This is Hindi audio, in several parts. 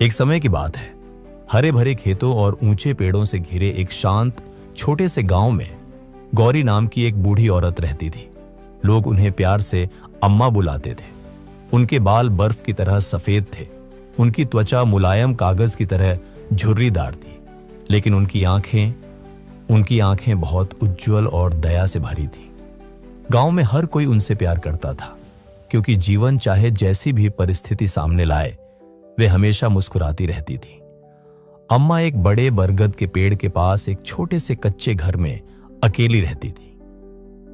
एक समय की बात है, हरे भरे खेतों और ऊंचे पेड़ों से घिरे एक शांत छोटे से गांव में गौरी नाम की एक बूढ़ी औरत रहती थी। लोग उन्हें प्यार से अम्मा बुलाते थे। उनके बाल बर्फ की तरह सफेद थे, उनकी त्वचा मुलायम कागज की तरह झुर्रीदार थी, लेकिन उनकी आंखें बहुत उज्जवल और दया से भरी थी। गांव में हर कोई उनसे प्यार करता था, क्योंकि जीवन चाहे जैसी भी परिस्थिति सामने लाए, वे हमेशा मुस्कुराती रहती थी। अम्मा एक बड़े बरगद के पेड़ के पास एक छोटे से कच्चे घर में अकेली रहती थी।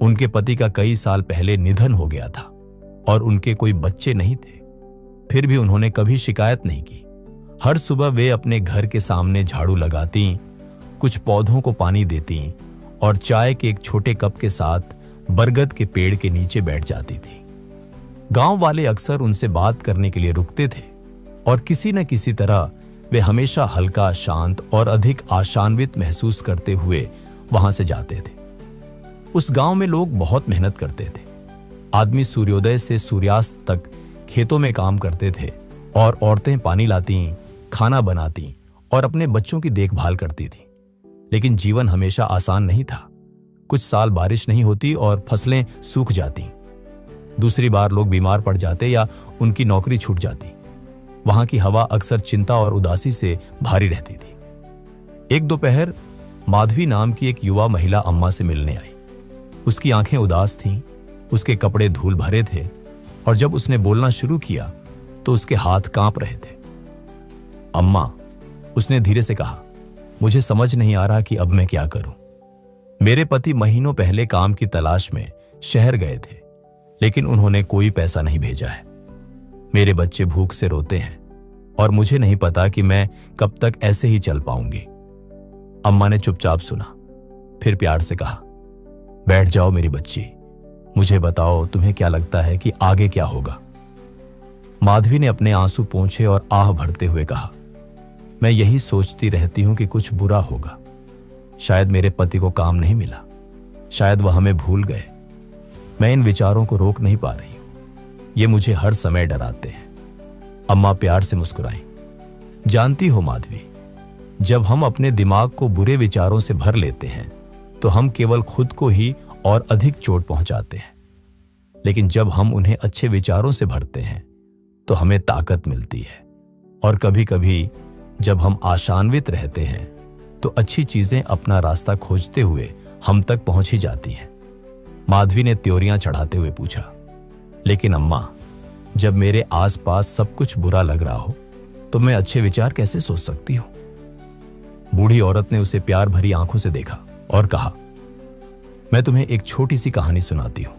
उनके पति का कई साल पहले निधन हो गया था और उनके कोई बच्चे नहीं थे। फिर भी उन्होंने कभी शिकायत नहीं की। हर सुबह वे अपने घर के सामने झाड़ू लगाती, कुछ पौधों को पानी देती और चाय के एक छोटे कप के साथ बरगद के पेड़ के नीचे बैठ जाती थी। गांव वाले अक्सर उनसे बात करने के लिए रुकते थे और किसी न किसी तरह वे हमेशा हल्का, शांत और अधिक आशान्वित महसूस करते हुए वहां से जाते थे। उस गांव में लोग बहुत मेहनत करते थे। आदमी सूर्योदय से सूर्यास्त तक खेतों में काम करते थे और औरतें पानी लाती, खाना बनाती और अपने बच्चों की देखभाल करती थी। लेकिन जीवन हमेशा आसान नहीं था। कुछ साल बारिश नहीं होती और फसलें सूख जाती। दूसरी बार लोग बीमार पड़ जाते या उनकी नौकरी छूट जाती। वहां की हवा अक्सर चिंता और उदासी से भारी रहती थी। एक दोपहर माधवी नाम की एक युवा महिला अम्मा से मिलने आई। उसकी आंखें उदास थीं, उसके कपड़े धूल भरे थे और जब उसने बोलना शुरू किया तो उसके हाथ कांप रहे थे। अम्मा, उसने धीरे से कहा, मुझे समझ नहीं आ रहा कि अब मैं क्या करूं। मेरे पति महीनों पहले काम की तलाश में शहर गए थे, लेकिन उन्होंने कोई पैसा नहीं भेजा है। मेरे बच्चे भूख से रोते हैं और मुझे नहीं पता कि मैं कब तक ऐसे ही चल पाऊंगी। अम्मा ने चुपचाप सुना, फिर प्यार से कहा, बैठ जाओ मेरी बच्ची, मुझे बताओ तुम्हें क्या लगता है कि आगे क्या होगा। माधवी ने अपने आंसू पोंछे और आह भरते हुए कहा, मैं यही सोचती रहती हूं कि कुछ बुरा होगा। शायद मेरे पति को काम नहीं मिला, शायद वह हमें भूल गए। मैं इन विचारों को रोक नहीं पा रही हूं, ये मुझे हर समय डराते हैं। अम्मा प्यार से मुस्कुराई। जानती हो माधवी, जब हम अपने दिमाग को बुरे विचारों से भर लेते हैं तो हम केवल खुद को ही और अधिक चोट पहुंचाते हैं, लेकिन जब हम उन्हें अच्छे विचारों से भरते हैं तो हमें ताकत मिलती है। और कभी कभी जब हम आशान्वित रहते हैं तो अच्छी चीजें अपना रास्ता खोजते हुए हम तक पहुंच ही जाती हैं। माधवी ने त्योरियां चढ़ाते हुए पूछा, लेकिन अम्मा, जब मेरे आसपास सब कुछ बुरा लग रहा हो तो मैं अच्छे विचार कैसे सोच सकती हूं? बूढ़ी औरत ने उसे प्यार भरी आंखों से देखा और कहा, मैं तुम्हें एक छोटी सी कहानी सुनाती हूं।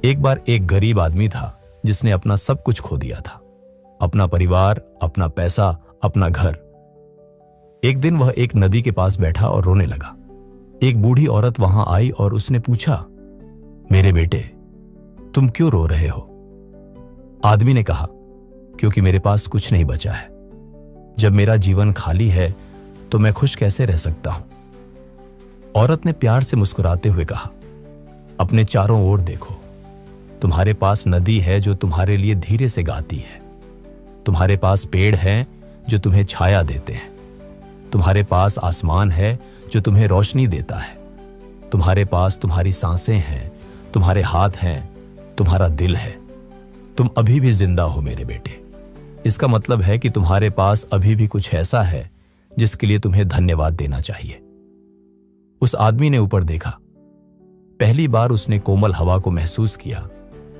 एक बार एक गरीब आदमी था जिसने अपना सब कुछ खो दिया था, अपना परिवार, अपना पैसा, अपना घर। एक दिन वह एक नदी के पास बैठा और रोने लगा। एक बूढ़ी औरत वहां आई और उसने पूछा, मेरे बेटे, तुम क्यों रो रहे हो? आदमी ने कहा, क्योंकि मेरे पास कुछ नहीं बचा है। जब मेरा जीवन खाली है तो मैं खुश कैसे रह सकता हूं? औरत ने प्यार से मुस्कुराते हुए कहा, अपने चारों ओर देखो। तुम्हारे पास नदी है जो तुम्हारे लिए धीरे से गाती है। तुम्हारे पास पेड़ हैं जो तुम्हें छाया देते हैं। तुम्हारे पास आसमान है जो तुम्हें रोशनी देता है। तुम्हारे पास तुम्हारी सांसें हैं, तुम्हारे हाथ हैं, तुम्हारा दिल है। तुम अभी भी जिंदा हो मेरे बेटे। इसका मतलब है कि तुम्हारे पास अभी भी कुछ ऐसा है जिसके लिए तुम्हें धन्यवाद देना चाहिए। उस आदमी ने ऊपर देखा। पहली बार उसने कोमल हवा को महसूस किया,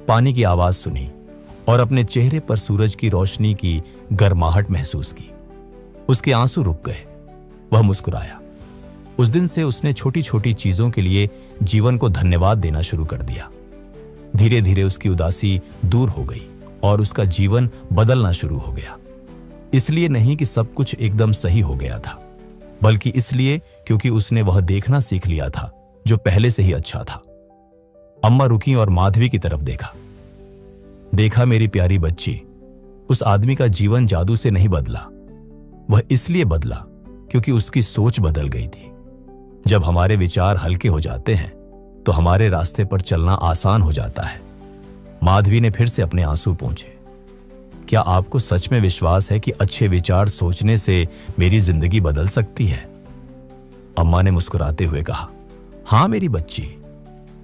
पानी की आवाज सुनी और अपने चेहरे पर सूरज की रोशनी की गर्माहट महसूस की। उसके आंसू रुक गए। वह मुस्कुराया। उस दिन से उसने छोटी छोटी चीजों के लिए जीवन को धन्यवाद देना शुरू कर दिया। धीरे धीरे उसकी उदासी दूर हो गई और उसका जीवन बदलना शुरू हो गया। इसलिए नहीं कि सब कुछ एकदम सही हो गया था, बल्कि इसलिए क्योंकि उसने वह देखना सीख लिया था जो पहले से ही अच्छा था। अम्मा रुकी और माधवी की तरफ देखा, मेरी प्यारी बच्ची, उस आदमी का जीवन जादू से नहीं बदला। वह इसलिए बदला क्योंकि उसकी सोच बदल गई थी। जब हमारे विचार हल्के हो जाते हैं तो हमारे रास्ते पर चलना आसान हो जाता है। माधवी ने फिर से अपने आंसू पोंछे। क्या आपको सच में विश्वास है कि अच्छे विचार सोचने से मेरी जिंदगी बदल सकती है? अम्मा ने मुस्कुराते हुए कहा, हाँ मेरी बच्ची,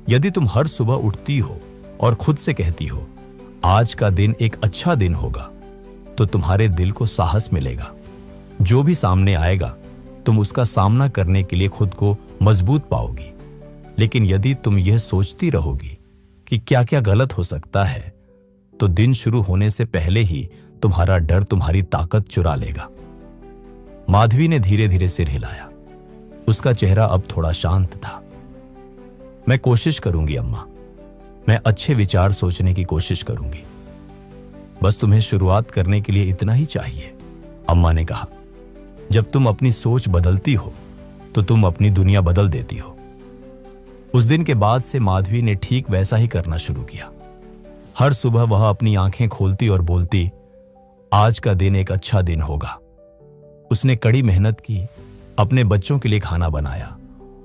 यदि तुम हर सुबह उठती हो और खुद से कहती हो आज का दिन एक अच्छा दिन होगा, तो तुम्हारे दिल को साहस मिलेगा। जो भी सामने आएगा तुम उसका सामना करने के लिए खुद को मजबूत पाओगी। लेकिन यदि तुम यह सोचती रहोगी कि क्या क्या गलत हो सकता है, तो दिन शुरू होने से पहले ही तुम्हारा डर तुम्हारी ताकत चुरा लेगा। माधवी ने धीरे धीरे सिर हिलाया। उसका चेहरा अब थोड़ा शांत था। मैं कोशिश करूंगी अम्मा, मैं अच्छे विचार सोचने की कोशिश करूंगी। बस तुम्हें शुरुआत करने के लिए इतना ही चाहिए, अम्मा ने कहा। जब तुम अपनी सोच बदलती हो तो तुम अपनी दुनिया बदल देती हो। उस दिन के बाद से माधवी ने ठीक वैसा ही करना शुरू किया। हर सुबह वह अपनी आंखें खोलती और बोलती, आज का दिन एक अच्छा दिन होगा। उसने कड़ी मेहनत की, अपने बच्चों के लिए खाना बनाया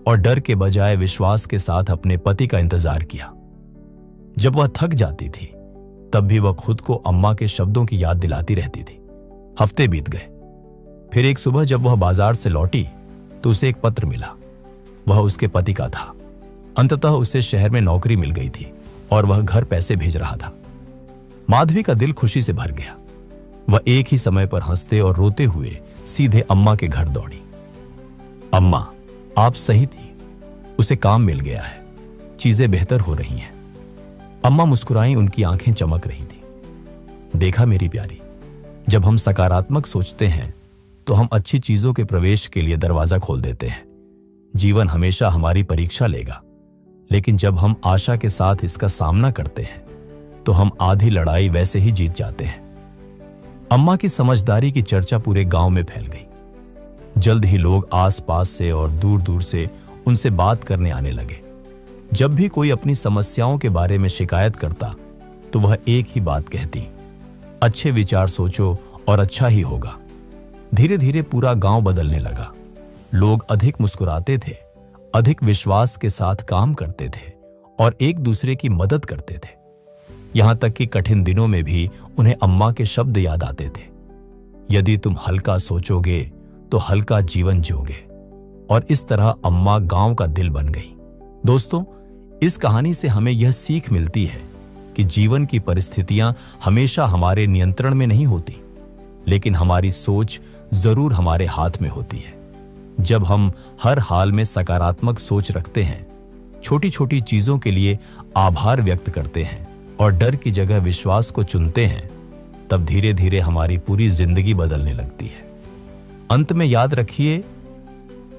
और डर के बजाय विश्वास के साथ अपने पति का इंतजार किया। जब वह थक जाती थी तब भी वह खुद को अम्मा के शब्दों की याद दिलाती रहती थी। हफ्ते बीत गए। फिर एक सुबह जब वह बाजार से लौटी तो उसे एक पत्र मिला। वह उसके पति का था। अंततः उसे शहर में नौकरी मिल गई थी और वह घर पैसे भेज रहा था। माधवी का दिल खुशी से भर गया। वह एक ही समय पर हंसते और रोते हुए सीधे अम्मा के घर दौड़ी। अम्मा, आप सही थी, उसे काम मिल गया है, चीजें बेहतर हो रही हैं। अम्मा मुस्कुराई, उनकी आंखें चमक रही थी। देखा मेरी प्यारी, जब हम सकारात्मक सोचते हैं तो हम अच्छी चीजों के प्रवेश के लिए दरवाजा खोल देते हैं। जीवन हमेशा हमारी परीक्षा लेगा, लेकिन जब हम आशा के साथ इसका सामना करते हैं तो हम आधी लड़ाई वैसे ही जीत जाते हैं। अम्मा की समझदारी की चर्चा पूरे गांव में फैल गई। जल्द ही लोग आसपास से और दूर दूर से उनसे बात करने आने लगे। जब भी कोई अपनी समस्याओं के बारे में शिकायत करता तो वह एक ही बात कहती, अच्छे विचार सोचो और अच्छा ही होगा। धीरे धीरे पूरा गांव बदलने लगा। लोग अधिक मुस्कुराते थे, अधिक विश्वास के साथ काम करते थे और एक दूसरे की मदद करते थे। यहां तक कि कठिन दिनों में भी उन्हें अम्मा के शब्द याद आते थे, यदि तुम हल्का सोचोगे तो हल्का जीवन जियोगे। और इस तरह अम्मा गांव का दिल बन गई। दोस्तों, इस कहानी से हमें यह सीख मिलती है कि जीवन की परिस्थितियां हमेशा हमारे नियंत्रण में नहीं होती, लेकिन हमारी सोच जरूर हमारे हाथ में होती है। जब हम हर हाल में सकारात्मक सोच रखते हैं, छोटी छोटी चीजों के लिए आभार व्यक्त करते हैं और डर की जगह विश्वास को चुनते हैं, तब धीरे धीरे हमारी पूरी जिंदगी बदलने लगती है। अंत में याद रखिए,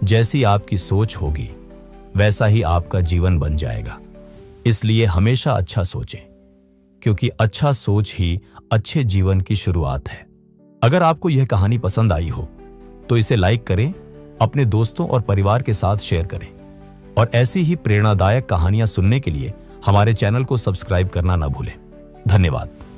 जैसी आपकी सोच होगी वैसा ही आपका जीवन बन जाएगा। इसलिए हमेशा अच्छा सोचें, क्योंकि अच्छा सोच ही अच्छे जीवन की शुरुआत है। अगर आपको यह कहानी पसंद आई हो तो इसे लाइक करें, अपने दोस्तों और परिवार के साथ शेयर करें और ऐसी ही प्रेरणादायक कहानियां सुनने के लिए हमारे चैनल को सब्सक्राइब करना ना भूलें। धन्यवाद।